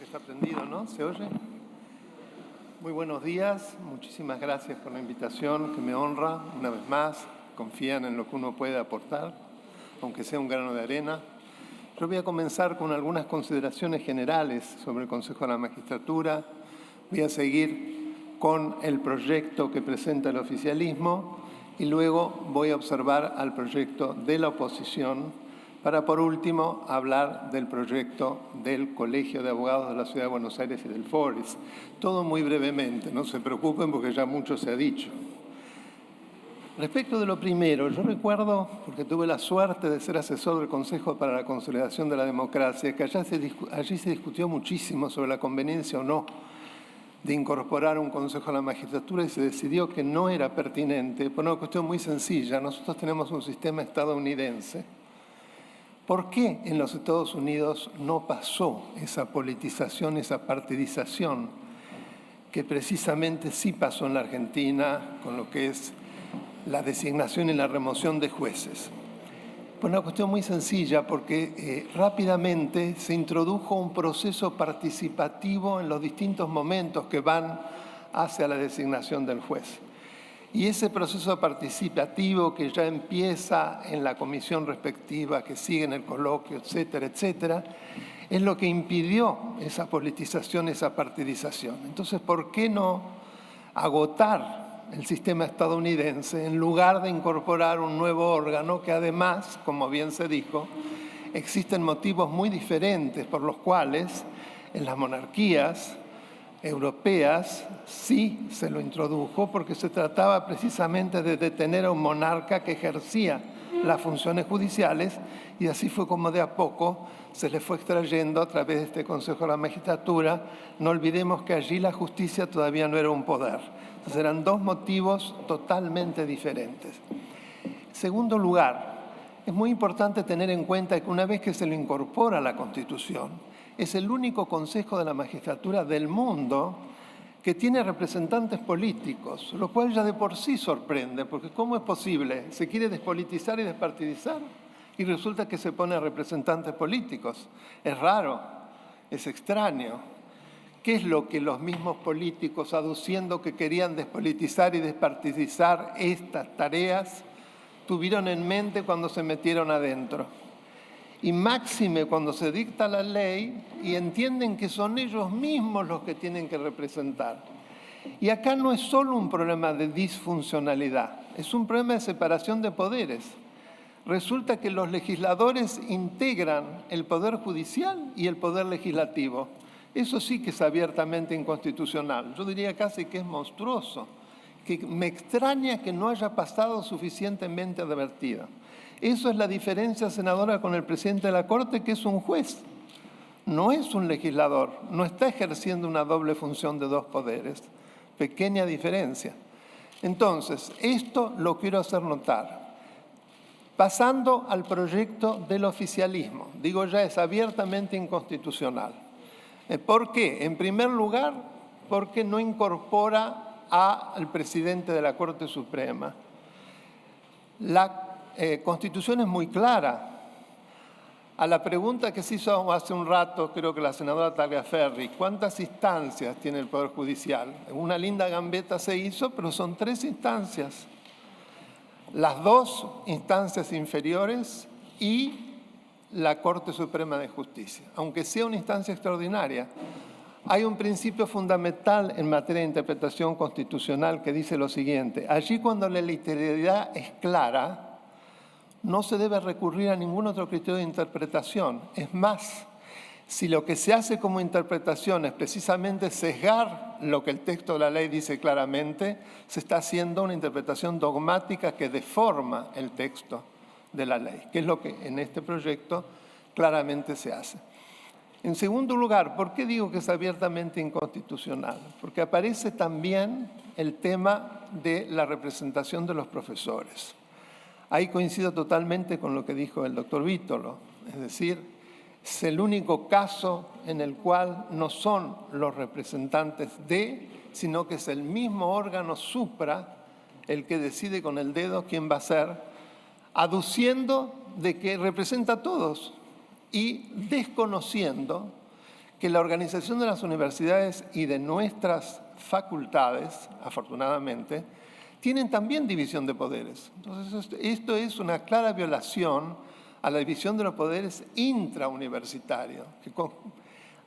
Está prendido, ¿no? ¿Se oye? Muy buenos días, muchísimas gracias por la invitación, que me honra una vez más. Confían en lo que uno puede aportar, aunque sea un grano de arena. Yo voy a comenzar con algunas consideraciones generales sobre el Consejo de la Magistratura. Voy a seguir con el proyecto que presenta el oficialismo y luego voy a observar al proyecto de la oposición para, por último, hablar del proyecto del Colegio de Abogados de la Ciudad de Buenos Aires y del FORES. Todo muy brevemente, no se preocupen porque ya mucho se ha dicho. Respecto de lo primero, yo recuerdo, porque tuve la suerte de ser asesor del Consejo para la Consolidación de la Democracia, que allí se discutió muchísimo sobre la conveniencia o no de incorporar un Consejo a la Magistratura y se decidió que no era pertinente por una cuestión muy sencilla. Nosotros tenemos un sistema estadounidense. ¿Por qué en los Estados Unidos no pasó esa politización, esa partidización, que precisamente sí pasó en la Argentina con lo que es la designación y la remoción de jueces? Pues una cuestión muy sencilla, porque rápidamente se introdujo un proceso participativo en los distintos momentos que van hacia la designación del juez. Y ese proceso participativo que ya empieza en la comisión respectiva, que sigue en el coloquio, etcétera, etcétera, es lo que impidió esa politización, esa partidización. Entonces, ¿por qué no agotar el sistema estadounidense en lugar de incorporar un nuevo órgano que además, como bien se dijo, existen motivos muy diferentes por los cuales en las monarquías europeas sí se lo introdujo, porque se trataba precisamente de detener a un monarca que ejercía las funciones judiciales, y así fue como de a poco se le fue extrayendo a través de este Consejo de la Magistratura. No olvidemos que allí la justicia todavía no era un poder. Entonces eran dos motivos totalmente diferentes. En segundo lugar, es muy importante tener en cuenta que una vez que se lo incorpora a la Constitución, es el único Consejo de la Magistratura del mundo que tiene representantes políticos, lo cual ya de por sí sorprende, porque ¿cómo es posible? Se quiere despolitizar y despartidizar y resulta que se pone a representantes políticos. Es raro, es extraño. ¿Qué es lo que los mismos políticos, aduciendo que querían despolitizar y despartidizar estas tareas, tuvieron en mente cuando se metieron adentro? Y máxime cuando se dicta la ley y entienden que son ellos mismos los que tienen que representar. Y acá no es solo un problema de disfuncionalidad, es un problema de separación de poderes. Resulta que los legisladores integran el poder judicial y el poder legislativo. Eso sí que es abiertamente inconstitucional. Yo diría casi que es monstruoso, que me extraña que no haya pasado suficientemente advertido. Eso es la diferencia, senadora, con el presidente de la Corte, que es un juez. No es un legislador, no está ejerciendo una doble función de dos poderes. Pequeña diferencia. Entonces, esto lo quiero hacer notar. Pasando al proyecto del oficialismo, digo ya es abiertamente inconstitucional. ¿Por qué? En primer lugar, porque no incorpora al presidente de la Corte Suprema. La Constitución es muy clara. A la pregunta que se hizo hace un rato, creo que la senadora Tagliaferri, ¿cuántas instancias tiene el Poder Judicial? Una linda gambeta se hizo, pero son 3 instancias. Las 2 instancias inferiores y la Corte Suprema de Justicia, aunque sea una instancia extraordinaria. Hay un principio fundamental en materia de interpretación constitucional que dice lo siguiente: allí cuando la literalidad es clara, no se debe recurrir a ningún otro criterio de interpretación. Es más, si lo que se hace como interpretación es precisamente sesgar lo que el texto de la ley dice claramente, se está haciendo una interpretación dogmática que deforma el texto de la ley, que es lo que en este proyecto claramente se hace. En segundo lugar, ¿por qué digo que es abiertamente inconstitucional? Porque aparece también el tema de la representación de los profesores. Ahí coincido totalmente con lo que dijo el doctor Vítolo, es decir, es el único caso en el cual no son los representantes sino que es el mismo órgano supra el que decide con el dedo quién va a ser, aduciendo de que representa a todos y desconociendo que la organización de las universidades y de nuestras facultades, afortunadamente, tienen también división de poderes. Entonces, esto es una clara violación a la división de los poderes intrauniversitarios.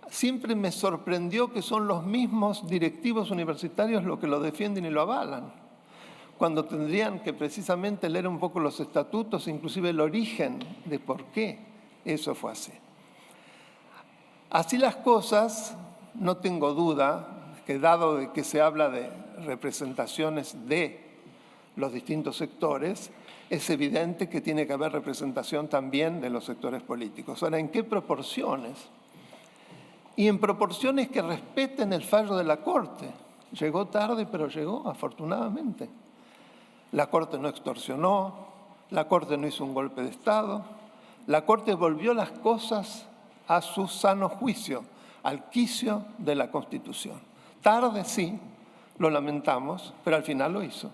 Siempre me sorprendió que son los mismos directivos universitarios los que lo defienden y lo avalan, cuando tendrían que precisamente leer un poco los estatutos, inclusive el origen de por qué eso fue así. Así las cosas, no tengo duda que dado de que se habla de representaciones de los distintos sectores, es evidente que tiene que haber representación también de los sectores políticos. Ahora, ¿en qué proporciones? Y en proporciones que respeten el fallo de la Corte. Llegó tarde, pero llegó, afortunadamente. La Corte no extorsionó, la Corte no hizo un golpe de Estado, la Corte volvió las cosas a su sano juicio, al quicio de la Constitución. Tarde sí, lo lamentamos, pero al final lo hizo.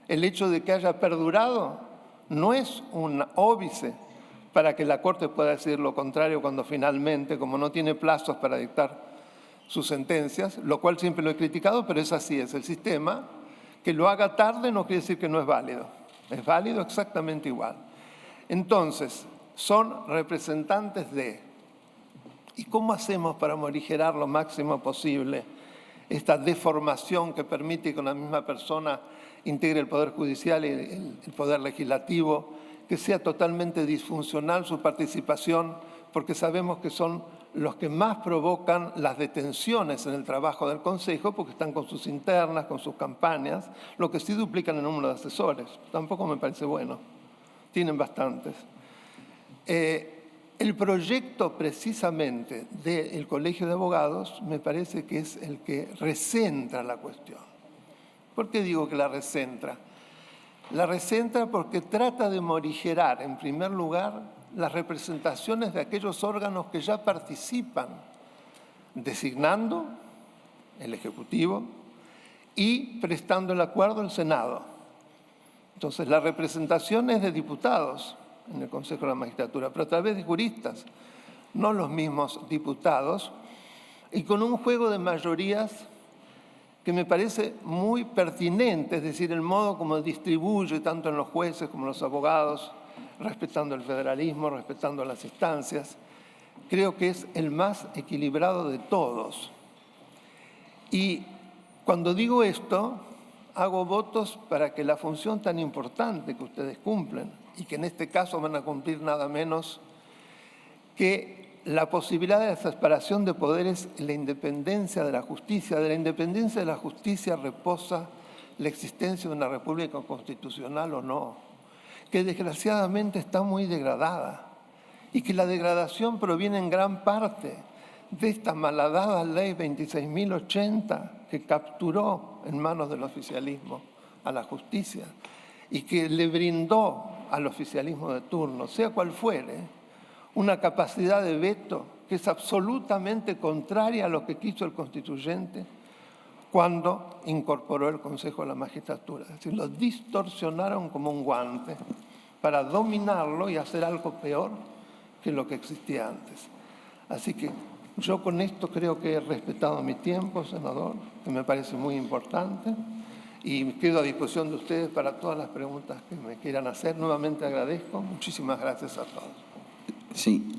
El hecho de que haya perdurado no es un óbice para que la Corte pueda decir lo contrario cuando finalmente, como no tiene plazos para dictar sus sentencias, lo cual siempre lo he criticado, pero es así, es el sistema. Que lo haga tarde no quiere decir que no es válido. Es válido exactamente igual. Entonces, son representantes de... ¿Y cómo hacemos para morigerar lo máximo posible esta deformación que permite que una misma persona integre el Poder Judicial y el Poder Legislativo, que sea totalmente disfuncional su participación, porque sabemos que son los que más provocan las detenciones en el trabajo del Consejo, porque están con sus internas, con sus campañas, lo que sí duplican el número de asesores. Tampoco me parece bueno. Tienen bastantes. El proyecto precisamente del Colegio de Abogados me parece que es el que recentra la cuestión. ¿Por qué digo que la recentra? La recentra porque trata de morigerar, en primer lugar, las representaciones de aquellos órganos que ya participan, designando el Ejecutivo y prestando el acuerdo al Senado. Entonces, la representación es de diputados en el Consejo de la Magistratura, pero a través de juristas, no los mismos diputados, y con un juego de mayorías que me parece muy pertinente, es decir, el modo como distribuye tanto en los jueces como en los abogados, respetando el federalismo, respetando las instancias, creo que es el más equilibrado de todos. Y cuando digo esto, hago votos para que la función tan importante que ustedes cumplen, y que en este caso van a cumplir nada menos que la posibilidad de la separación de poderes y la independencia de la justicia. De la independencia de la justicia reposa la existencia de una república constitucional o no, que desgraciadamente está muy degradada y que la degradación proviene en gran parte de esta malhadada ley 26.080 que capturó en manos del oficialismo a la justicia y que le brindó al oficialismo de turno, sea cual fuere, una capacidad de veto que es absolutamente contraria a lo que quiso el constituyente cuando incorporó el Consejo de la Magistratura. Es decir, lo distorsionaron como un guante para dominarlo y hacer algo peor que lo que existía antes. Así que yo con esto creo que he respetado mi tiempo, senador, que me parece muy importante, y quedo a disposición de ustedes para todas las preguntas que me quieran hacer. Nuevamente agradezco. Muchísimas gracias a todos. Sí.